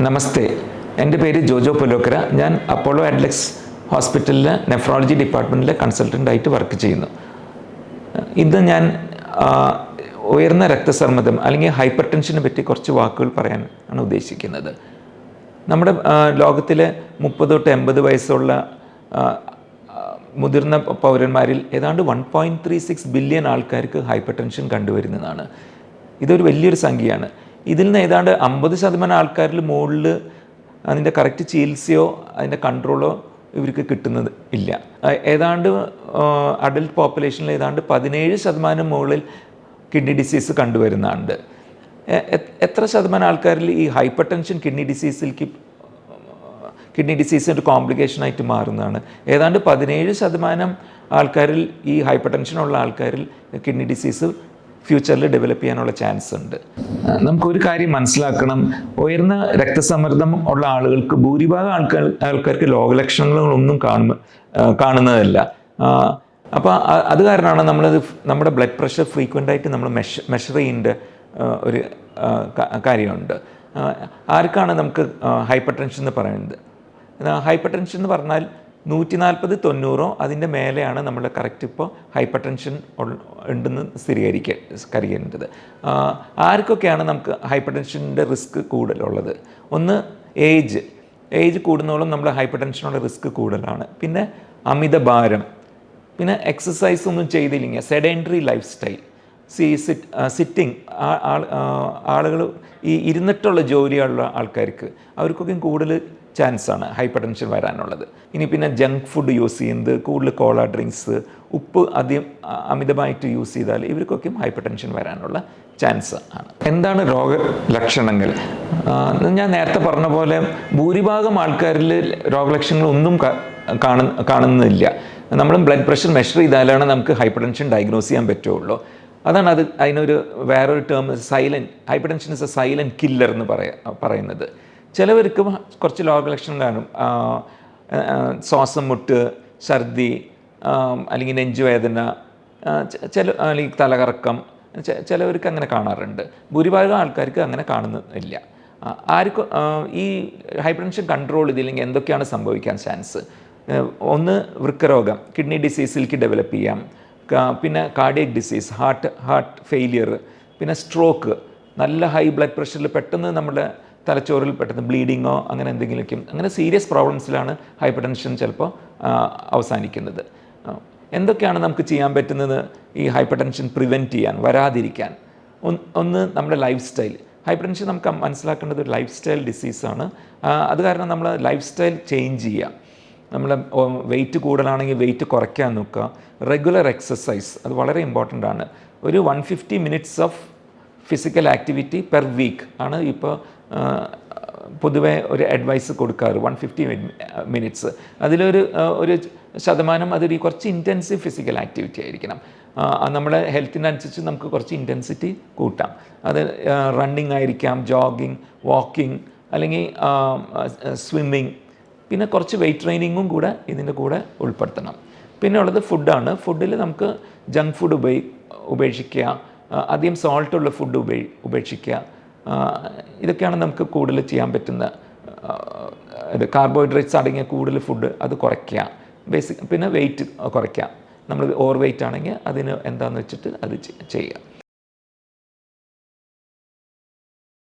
നമസ്തേ, എൻ്റെ പേര് ജോജോ പുലോക്കര. ഞാൻ അപ്പോളോ അഡ്ലക്സ് ഹോസ്പിറ്റലിലെ നെഫ്രോളജി ഡിപ്പാർട്ട്മെൻറ്റിലെ കൺസൾട്ടൻ്റായിട്ട് വർക്ക് ചെയ്യുന്നു. ഇന്ന് ഞാൻ ഉയർന്ന രക്തസമ്മർദ്ദം അല്ലെങ്കിൽ ഹൈപ്പർ ടെൻഷനെ പറ്റി കുറച്ച് വാക്കുകൾ പറയാൻ ആണ് ഉദ്ദേശിക്കുന്നത്. നമ്മുടെ ലോകത്തിലെ 30 തൊട്ട് 80 വയസ്സുള്ള മുതിർന്ന പൗരന്മാരിൽ ഏതാണ്ട് 1.36 ബില്യൺ ആൾക്കാർക്ക് ഹൈപ്പർ ടെൻഷൻ കണ്ടുവരുന്നതാണ്. ഇതൊരു വലിയൊരു സംഖ്യയാണ്. ഇതിൽ നിന്ന് ഏതാണ്ട് 50% ആൾക്കാരിൽ മുകളിൽ അതിൻ്റെ കറക്റ്റ് ചികിത്സയോ അതിൻ്റെ കൺട്രോളോ ഇവർക്ക് കിട്ടുന്നത് ഇല്ല. ഏതാണ്ട് അഡൽട്ട് പോപ്പുലേഷനിൽ ഏതാണ്ട് 17% മുകളിൽ കിഡ്നി ഡിസീസ് കണ്ടുവരുന്നുണ്ട്. എത്ര ശതമാനം ആൾക്കാരിൽ ഈ ഹൈപ്പർ ടെൻഷൻ കിഡ്നി ഡിസീസിൻ്റെ കോംപ്ലിക്കേഷനായിട്ട് മാറുന്നതാണ്? ഏതാണ്ട് 17% ആൾക്കാരിൽ ഈ ഹൈപ്പർ ടെൻഷനുള്ള ആൾക്കാരിൽ കിഡ്നി ഡിസീസ് ഫ്യൂച്ചറിൽ ഡെവലപ്പ് ചെയ്യാനുള്ള ചാൻസ് ഉണ്ട്. നമുക്കൊരു കാര്യം മനസ്സിലാക്കണം, ഉയർന്ന രക്തസമ്മർദ്ദം ഉള്ള ആളുകൾക്ക് ഭൂരിഭാഗം ആൾക്കാർക്ക് രോഗലക്ഷണങ്ങളൊന്നും കാണുന്നതല്ല. അപ്പോൾ അത് കാരണമാണ് നമ്മുടെ ബ്ലഡ് പ്രഷർ ഫ്രീക്വൻ്റായിട്ട് നമ്മൾ മെഷർ ചെയ്യേണ്ട ഒരു കാര്യമുണ്ട്. ആർക്കാണ് നമുക്ക് ഹൈപ്പർ ടെൻഷൻ എന്ന് പറയുന്നത്? ഹൈപ്പർ ടെൻഷൻ എന്ന് പറഞ്ഞാൽ 140-90 അതിൻ്റെ മേലെയാണ് നമ്മൾ കറക്റ്റ് ഇപ്പോൾ ഹൈപ്പർ ടെൻഷൻ ഉണ്ടെന്ന് സ്ഥിരീകരിക്കേണ്ടത്. ആർക്കൊക്കെയാണ് നമുക്ക് ഹൈപ്പർ ടെൻഷൻ്റെ റിസ്ക് കൂടുതലുള്ളത്? ഒന്ന് ഏജ് കൂടുന്നതോളം നമ്മൾ ഹൈപ്പർ ടെൻഷനുള്ള റിസ്ക് കൂടുതലാണ്. പിന്നെ അമിതഭാരം, പിന്നെ എക്സസൈസ് ഒന്നും ചെയ്തില്ലെങ്കിൽ സെഡൻറ്ററി ലൈഫ് സ്റ്റൈൽ, സിറ്റിംഗ് ആളുകൾ ഈ ഇരുന്നിട്ടുള്ള ജോലിയുള്ള ആൾക്കാർക്ക് അവർക്കൊക്കെ കൂടുതൽ ചാൻസാണ് ഹൈപ്പർ ടെൻഷൻ വരാനുള്ളത്. ഇനി പിന്നെ ജങ്ക് ഫുഡ് യൂസ് ചെയ്യുന്നത്, കൂടുതൽ കോള ഡ്രിങ്ക്സ്, ഉപ്പ് അമിതമായിട്ട് യൂസ് ചെയ്താൽ ഇവർക്കൊക്കെയും ഹൈപ്പർ ടെൻഷൻ വരാനുള്ള ചാൻസ് ആണ്. എന്താണ് രോഗലക്ഷണങ്ങൾ? ഞാൻ നേരത്തെ പറഞ്ഞ പോലെ ഭൂരിഭാഗം ആൾക്കാരിൽ രോഗലക്ഷണങ്ങളൊന്നും കാണുന്നില്ല. നമ്മൾ ബ്ലഡ് പ്രഷർ മെഷർ ചെയ്താലാണ് നമുക്ക് ഹൈപ്പർ ടെൻഷൻ ഡയഗ്നോസ് ചെയ്യാൻ പറ്റുള്ളൂ. അതിനൊരു വേറൊരു term hyper tension is A silent killer എന്ന് പറയുന്നത്. ചിലവർക്ക് കുറച്ച് രോഗലക്ഷണം കാണും. ശ്വാസം മുട്ട്, ഛർദി, അല്ലെങ്കിൽ നെഞ്ചുവേദന, അല്ലെങ്കിൽ തലകറക്കം, ചിലവർക്ക് അങ്ങനെ കാണാറുണ്ട്. ഭൂരിഭാഗം ആൾക്കാർക്ക് അങ്ങനെ കാണുന്നില്ല. ആർക്കും ഈ ഹൈപ്പർ ടെൻഷൻ കൺട്രോൾ ചെയ്തില്ലെങ്കിൽ എന്തൊക്കെയാണ് സംഭവിക്കാൻ ചാൻസ്? ഒന്ന്, വൃക്കരോഗം, കിഡ്നി ഡിസീസിലേക്ക് ഡെവലപ്പ് ചെയ്യാം. പിന്നെ കാർഡിയക് ഡിസീസ്, ഹാർട്ട് ഫെയിലിയർ, പിന്നെ സ്ട്രോക്ക്. നല്ല ഹൈ ബ്ലഡ് പ്രഷറിൽ പെട്ടെന്ന് നമ്മുടെ തലച്ചോറിൽ പെട്ടെന്ന് ബ്ലീഡിങ്ങോ അങ്ങനെ എന്തെങ്കിലുമൊക്കെ, അങ്ങനെ സീരിയസ് പ്രോബ്ലംസിലാണ് ഹൈപ്പർ ടെൻഷൻ ചിലപ്പോൾ അവസാനിക്കുന്നത്. എന്തൊക്കെയാണ് നമുക്ക് ചെയ്യാൻ പറ്റുന്നത് ഈ ഹൈപ്പർ ടെൻഷൻ പ്രിവെൻറ്റ് ചെയ്യാൻ, വരാതിരിക്കാൻ? ഒന്ന്, നമ്മുടെ ലൈഫ് സ്റ്റൈൽ. ഹൈപ്പർ ടെൻഷൻ നമുക്ക് മനസ്സിലാക്കേണ്ടത് ഒരു ലൈഫ് സ്റ്റൈൽ ഡിസീസാണ്. അത് കാരണം നമ്മൾ ലൈഫ് സ്റ്റൈൽ ചേഞ്ച് ചെയ്യുക. നമ്മൾ വെയിറ്റ് കൂടുതലാണെങ്കിൽ വെയിറ്റ് കുറയ്ക്കാൻ നോക്കുക. റെഗുലർ എക്സസൈസ്, അത് വളരെ ഇമ്പോർട്ടൻ്റ് ആണ്. ഒരു 150 minutes of physical activity per week ആണ് ഇപ്പോൾ പൊതുവെ ഒരു അഡ്വൈസ് കൊടുക്കാറ്. 150 മിനിറ്റ്സ്. അതിലൊരു ശതമാനം അതൊരു കുറച്ച് ഇൻറ്റൻസീവ് ഫിസിക്കൽ ആക്ടിവിറ്റി ആയിരിക്കണം. നമ്മുടെ ഹെൽത്തിനനുസരിച്ച് നമുക്ക് കുറച്ച് ഇൻറ്റൻസിറ്റി കൂട്ടാം. അത് റണ്ണിങ് ആയിരിക്കാം, ജോഗിങ്, വാക്കിംഗ്, അല്ലെങ്കിൽ സ്വിമ്മിങ്. പിന്നെ കുറച്ച് വെയിറ്റ് ട്രെയിനിങ്ങും കൂടെ ഇതിൻ്റെ കൂടെ ഉൾപ്പെടുത്തണം. പിന്നെ ഉള്ളത് ഫുഡാണ്. ഫുഡിൽ നമുക്ക് ജങ്ക് ഫുഡ് ഉപേക്ഷിക്കുക, അധികം സോൾട്ടുള്ള ഫുഡ് ഉപേക്ഷിക്കുക. ഇതൊക്കെയാണ് നമുക്ക് കൂടുതൽ ചെയ്യാൻ പറ്റുന്ന. കാർബോഹൈഡ്രേറ്റ്സ് അടങ്ങിയ കൂടുതൽ ഫുഡ് അത് കുറയ്ക്കുക. പിന്നെ വെയിറ്റ് കുറയ്ക്കുക. നമ്മൾ ഓവർ വെയിറ്റ് ആണെങ്കിൽ അതിന് എന്താണെന്ന് വെച്ചിട്ട് അത് ചെയ്യുക.